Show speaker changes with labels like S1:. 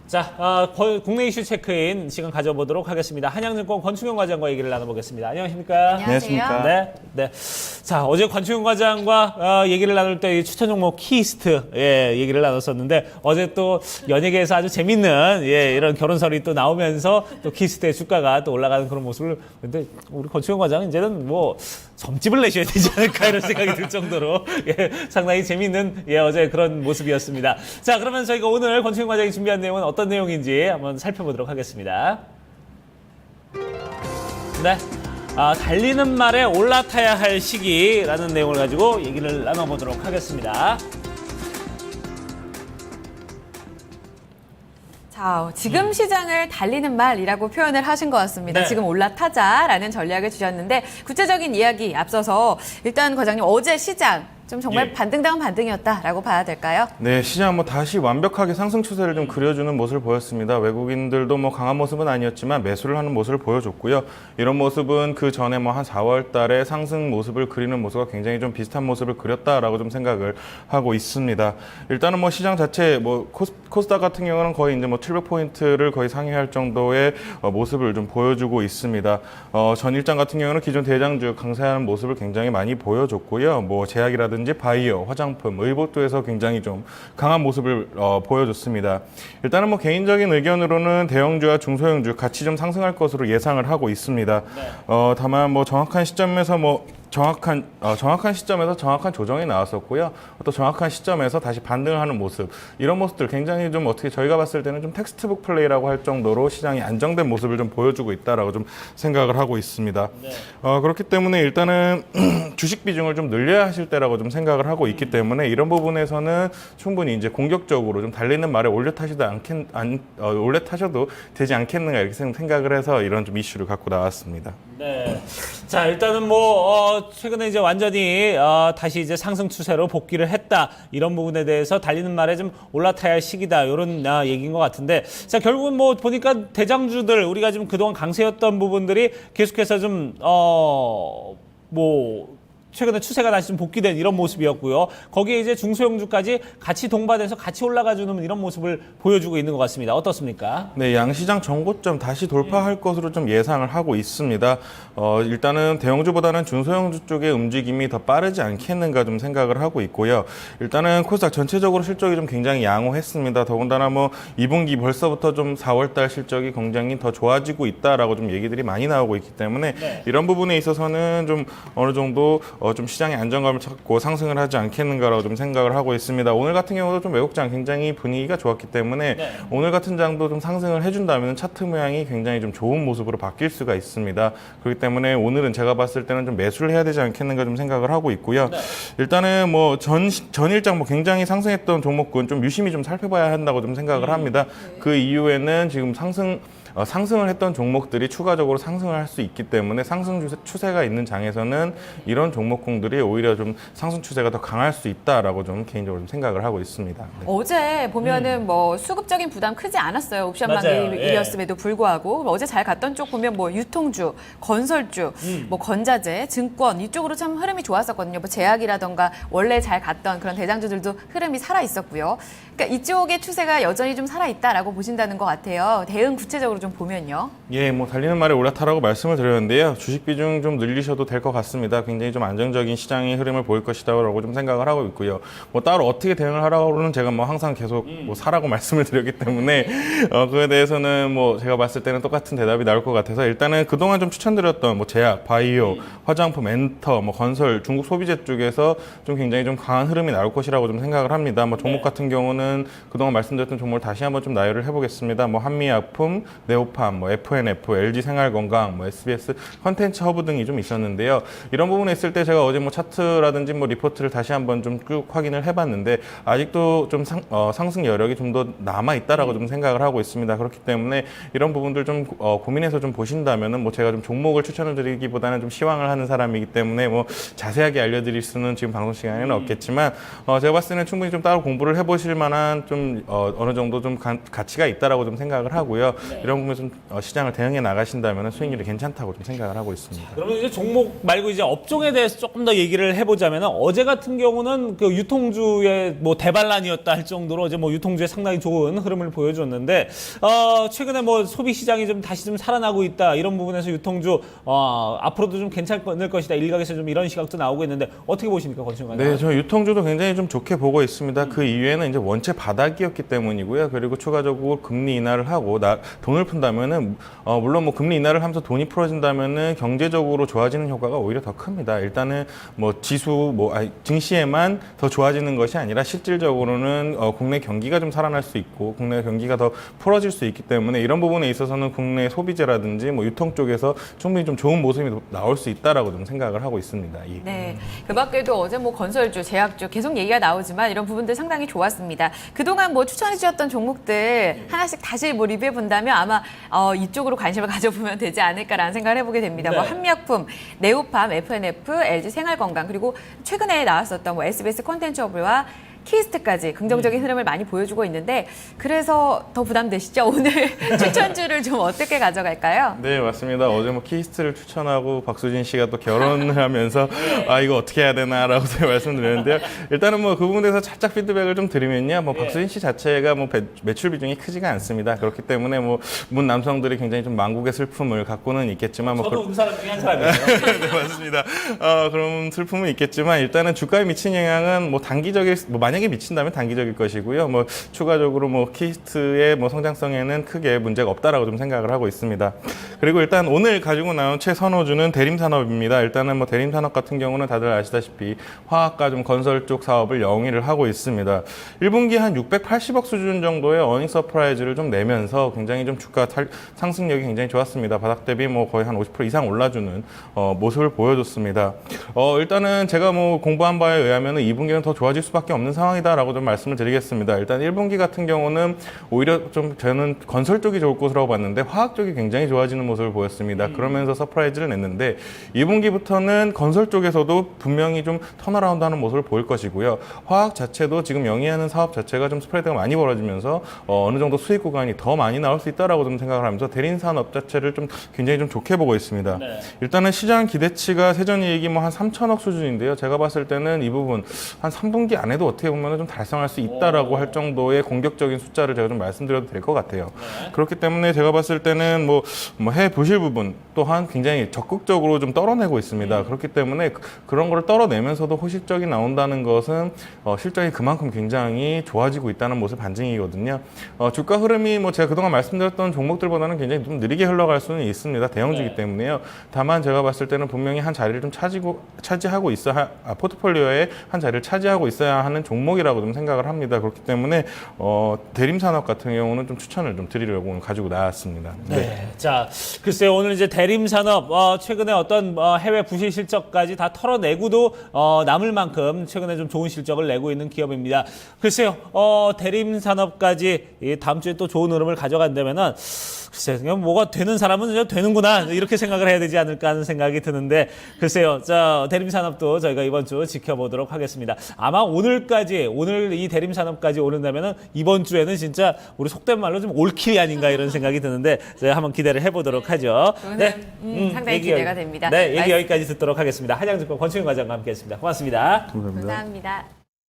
S1: 자, 국내 이슈 체크인 시간 가져보도록 하겠습니다. 한양증권 권충현 과장과 얘기를 나눠보겠습니다. 안녕하십니까?
S2: 안녕하십니까?
S1: 네. 자, 어제 권충현 과장과 얘기를 나눌 때 추천 종목 키스트 얘기를 나눴었는데 어제 또 연예계에서 아주 재밌는 이런 결혼설이 또 나오면서 또 키스트의 주가가 또 올라가는 그런 모습을 근데 우리 권충현 과장은 이제는 뭐 점집을 내셔야 되지 않을까 이런 생각이 들 정도로 상당히 재밌는 어제 그런 모습이었습니다. 자, 그러면 저희가 오늘 권충현 과장이 준비한 내용은 어떤 내용인지 한번 살펴보도록 하겠습니다. 네. 달리는 말에 올라타야 할 시기라는 내용을 가지고 얘기를 나눠보도록 하겠습니다.
S2: 자, 지금 시장을 달리는 말이라고 표현을 하신 것 같습니다.
S1: 네.
S2: 지금 올라타자라는 전략을 주셨는데 구체적인 이야기 앞서서 일단 과장님 어제 시장 좀 정말 반등다운 반등이었다라고 봐야 될까요?
S3: 네, 시장 다시 완벽하게 상승 추세를 좀 그려주는 모습을 보였습니다. 외국인들도 강한 모습은 아니었지만 매수를 하는 모습을 보여줬고요. 이런 모습은 그 전에 한 4월 달에 상승 모습을 그리는 모습과 굉장히 좀 비슷한 모습을 그렸다라고 좀 생각을 하고 있습니다. 일단은 시장 자체 코스닥 같은 경우는 거의 이제 700포인트를 거의 상회할 정도의 모습을 좀 보여주고 있습니다. 전일장 같은 경우는 기존 대장주 강세하는 모습을 굉장히 많이 보여줬고요. 제약이라든지 바이오, 화장품, 의복도에서 굉장히 좀 강한 모습을 보여줬습니다. 일단은 개인적인 의견으로는 대형주와 중소형주 같이 좀 상승할 것으로 예상을 하고 있습니다. 네. 다만 정확한 시점에서 정확한 시점에서 정확한 조정이 나왔었고요. 또 정확한 시점에서 다시 반등을 하는 모습, 이런 모습들 굉장히 좀 어떻게 저희가 봤을 때는 좀 텍스트북 플레이라고 할 정도로 시장이 안정된 모습을 좀 보여주고 있다라고 좀 생각을 하고 있습니다. 네. 그렇기 때문에 일단은 주식 비중을 좀 늘려야 하실 때라고 좀 생각을 하고 있기 때문에 이런 부분에서는 충분히 이제 공격적으로 좀 달리는 말에 올려 타셔도 되지 않겠는가 이렇게 생각을 해서 이런 좀 이슈를 갖고 나왔습니다.
S1: 네. 자, 일단은 최근에 이제 완전히 다시 이제 상승 추세로 복귀를 했다. 이런 부분에 대해서 달리는 말에 좀 올라타야 할 시기다. 이런 얘기인 것 같은데. 자, 결국은 보니까 대장주들 우리가 지금 그동안 강세였던 부분들이 계속해서 좀 최근에 추세가 다시 좀 복귀된 이런 모습이었고요. 거기에 이제 중소형주까지 같이 동반해서 같이 올라가주는 이런 모습을 보여주고 있는 것 같습니다. 어떻습니까?
S3: 네, 양시장 전고점 다시 돌파할 것으로 좀 예상을 하고 있습니다. 일단은 대형주보다는 중소형주 쪽의 움직임이 더 빠르지 않겠는가 좀 생각을 하고 있고요. 일단은 코스닥 전체적으로 실적이 좀 굉장히 양호했습니다. 더군다나 2분기 벌써부터 좀 4월달 실적이 굉장히 더 좋아지고 있다라고 좀 얘기들이 많이 나오고 있기 때문에 네. 이런 부분에 있어서는 좀 어느 정도 좀 시장의 안정감을 찾고 상승을 하지 않겠는가라고 좀 생각을 하고 있습니다. 오늘 같은 경우도 좀 외국장 굉장히 분위기가 좋았기 때문에 네. 오늘 같은 장도 좀 상승을 해준다면 차트 모양이 굉장히 좀 좋은 모습으로 바뀔 수가 있습니다. 그렇기 때문에 오늘은 제가 봤을 때는 좀 매수를 해야 되지 않겠는가 좀 생각을 하고 있고요. 네. 일단은 전일장 굉장히 상승했던 종목군 좀 유심히 좀 살펴봐야 한다고 좀 생각을 합니다. 네. 그 이후에는 지금 상승을 했던 종목들이 추가적으로 상승을 할 수 있기 때문에 상승 추세가 있는 장에서는 이런 종목군들이 오히려 좀 상승 추세가 더 강할 수 있다라고 좀 개인적으로 좀 생각을 하고 있습니다. 네.
S2: 어제 보면은 수급적인 부담 크지 않았어요. 옵션 만기일이었음에도 불구하고 어제 잘 갔던 쪽 보면 유통주, 건설주, 건자재, 증권 이쪽으로 참 흐름이 좋았었거든요. 제약이라던가 원래 잘 갔던 그런 대장주들도 흐름이 살아 있었고요. 그러니까 이쪽의 추세가 여전히 좀 살아 있다라고 보신다는 것 같아요. 대응 구체적으로 좀 보면요.
S3: 예, 달리는 말에 올라타라고 말씀을 드렸는데요. 주식 비중 좀 늘리셔도 될 것 같습니다. 굉장히 좀 안정적인 시장의 흐름을 보일 것이다라고 좀 생각을 하고 있고요. 따로 어떻게 대응을 하라고는 제가 항상 계속 사라고 말씀을 드렸기 때문에 그에 대해서는 제가 봤을 때는 똑같은 대답이 나올 것 같아서 일단은 그동안 좀 추천드렸던 제약, 바이오, 화장품, 엔터, 건설, 중국 소비재 쪽에서 좀 굉장히 좀 강한 흐름이 나올 것이라고 좀 생각을 합니다. 종목 같은 경우는 그동안 말씀드렸던 종목을 다시 한번 좀 나열을 해보겠습니다. 한미약품, 네오팜, FNF, LG생활건강, SBS 컨텐츠 허브 등이 좀 있었는데요. 이런 부분에 있을 때 제가 어제 차트라든지 리포트를 다시 한번 좀 쭉 확인을 해봤는데 아직도 좀 상승 여력이 좀 더 남아 있다라고 좀 생각을 하고 있습니다. 그렇기 때문에 이런 부분들 좀 고민해서 좀 보신다면은 제가 좀 종목을 추천을 드리기보다는 좀 시황을 하는 사람이기 때문에 자세하게 알려드릴 수는 지금 방송 시간에는 없겠지만 제가 봤을 때는 충분히 좀 따로 공부를 해보실 만한 좀 어느 정도 좀 가치가 있다라고 좀 생각을 하고요. 네. 이런 부분에서 좀 시장을 시장을 대응해 나가신다면 수익률이 괜찮다고 좀 생각을 하고 있습니다.
S1: 그러면 이제 종목 말고 이제 업종에 대해서 조금 더 얘기를 해보자면 어제 같은 경우는 그 유통주의 뭐 대반란이었다 할 정도로 이제 뭐 유통주에 상당히 좋은 흐름을 보여줬는데 최근에 뭐 소비 시장이 좀 다시 좀 살아나고 있다 이런 부분에서 유통주 앞으로도 좀 괜찮을 것이다 일각에서 좀 이런 시각도 나오고 있는데 어떻게 보십니까 권순관?
S3: 네, 저 유통주도 굉장히 좀 좋게 보고 있습니다. 그 이유에는 이제 원체 바닥이었기 때문이고요. 그리고 추가적으로 금리 인하를 하고 돈을 푼다면은 물론 뭐 금리 인하를 하면서 돈이 풀어진다면은 경제적으로 좋아지는 효과가 오히려 더 큽니다. 일단은 뭐 지수 증시에만 더 좋아지는 것이 아니라 실질적으로는 국내 경기가 좀 살아날 수 있고 국내 경기가 더 풀어질 수 있기 때문에 이런 부분에 있어서는 국내 소비재라든지 뭐 유통 쪽에서 충분히 좀 좋은 모습이 나올 수 있다라고 좀 생각을 하고 있습니다.
S2: 네, 그 밖에도 어제 뭐 건설주, 제약주 계속 얘기가 나오지만 이런 부분들 상당히 좋았습니다. 그동안 뭐 추천해 주셨던 종목들 하나씩 다시 뭐 리뷰해 본다면 아마 이쪽으로 관심을 가져보면 되지 않을까라는 생각을 해보게 됩니다.
S1: 네.
S2: 뭐 한미약품, 네오팜, FNF, LG 생활건강 그리고 최근에 나왔었던 뭐 SBS 콘텐츠업과 키스트까지 긍정적인 흐름을 많이 보여주고 있는데 그래서 더 부담되시죠? 오늘 추천주를 좀 어떻게 가져갈까요?
S3: 네, 맞습니다. 어제 뭐 키스트를 추천하고 박수진 씨가 또 결혼을 하면서 이거 어떻게 해야 되나라고 제가 말씀드렸는데요. 일단은 뭐 그 부분에서 살짝 피드백을 좀 드리면요. 뭐 박수진 씨 자체가 뭐 매출 비중이 크지가 않습니다. 그렇기 때문에 뭐 문 남성들이 굉장히 좀 만국의 슬픔을 갖고는 있겠지만 뭐
S1: 저도 그 사람 중에 한 사람이에요.
S3: 네, 맞습니다. 그런 슬픔은 있겠지만 일단은 주가에 미친 영향은 뭐 단기적일 뭐 만약에 미친다면 단기적일 것이고요. 뭐 추가적으로 뭐 키스트의 뭐 성장성에는 크게 문제가 없다라고 좀 생각을 하고 있습니다. 그리고 일단 오늘 가지고 나온 최선호주는 대림산업입니다. 일단은 뭐 대림산업 같은 경우는 다들 아시다시피 화학과 좀 건설 쪽 사업을 영위를 하고 있습니다. 1분기 한 680억 수준 정도의 어닝 서프라이즈를 좀 내면서 굉장히 좀 주가 상승력이 굉장히 좋았습니다. 바닥 대비 뭐 거의 한 50% 이상 올라주는 모습을 보여줬습니다. 일단은 제가 뭐 공부한 바에 의하면은 2분기는 더 좋아질 수밖에 없는 상황이다라고 좀 말씀을 드리겠습니다. 일단 1분기 같은 경우는 오히려 좀 저는 건설 쪽이 좋을 것으로 봤는데 화학 쪽이 굉장히 좋아지는 모습을 보였습니다. 그러면서 서프라이즈를 냈는데 2분기부터는 건설 쪽에서도 분명히 좀 턴어라운드 하는 모습을 보일 것이고요. 화학 자체도 지금 영위하는 사업 자체가 좀 스프레드가 많이 벌어지면서 어느 정도 수익 구간이 더 많이 나올 수 있다라고 좀 생각을 하면서 대림산업 자체를 좀 굉장히 좀 좋게 보고 있습니다.
S1: 네.
S3: 일단은 시장 기대치가 세전이익이 뭐 한 3천억 수준인데요. 제가 봤을 때는 이 부분 한 3분기 안에도 어떻게 보면 좀 달성할 수 있다라고 할 정도의 공격적인 숫자를 제가 좀 말씀드려도 될 것 같아요.
S1: 네.
S3: 그렇기 때문에 제가 봤을 때는 뭐 해 보실 부분 또한 굉장히 적극적으로 좀 떨어내고 있습니다. 그렇기 때문에 그런 거를 떨어내면서도 호식적이 나온다는 것은 실적이 그만큼 굉장히 좋아지고 있다는 모습 반증이거든요. 주가 흐름이 뭐 제가 그동안 말씀드렸던 종목들보다는 굉장히 좀 느리게 흘러갈 수는 있습니다. 대형주기
S1: 네.
S3: 때문에요. 다만 제가 봤을 때는 분명히 한 자리를 좀 차지하고 포트폴리오에 한 자리를 차지하고 있어야 하는 종목이라고 좀 생각을 합니다. 그렇기 때문에 대림산업 같은 경우는 좀 추천을 좀 드리려고 오늘 가지고 나왔습니다.
S1: 네. 자, 글쎄요. 오늘 이제 대림산업 최근에 어떤 해외 부실 실적까지 다 털어내고도 남을 만큼 최근에 좀 좋은 실적을 내고 있는 기업입니다. 글쎄요. 대림산업까지 다음 주에 또 좋은 흐름을 가져간다면은 글쎄요. 뭐가 되는 사람은 이제 되는구나 이렇게 생각을 해야 되지 않을까 하는 생각이 드는데 글쎄요. 자, 대림산업도 저희가 이번 주 지켜보도록 하겠습니다. 아마 오늘 이 대림산업까지 오른다면은 이번 주에는 진짜 우리 속된 말로 좀 올킬이 아닌가 이런 생각이 드는데 저희 한번 기대를 해보도록 하죠.
S2: 상당히 기대가 됩니다.
S1: 네, 얘기 여기까지 듣도록 하겠습니다. 한양증권 권충현 과장과 함께했습니다. 고맙습니다.
S3: 감사합니다.
S2: 감사합니다.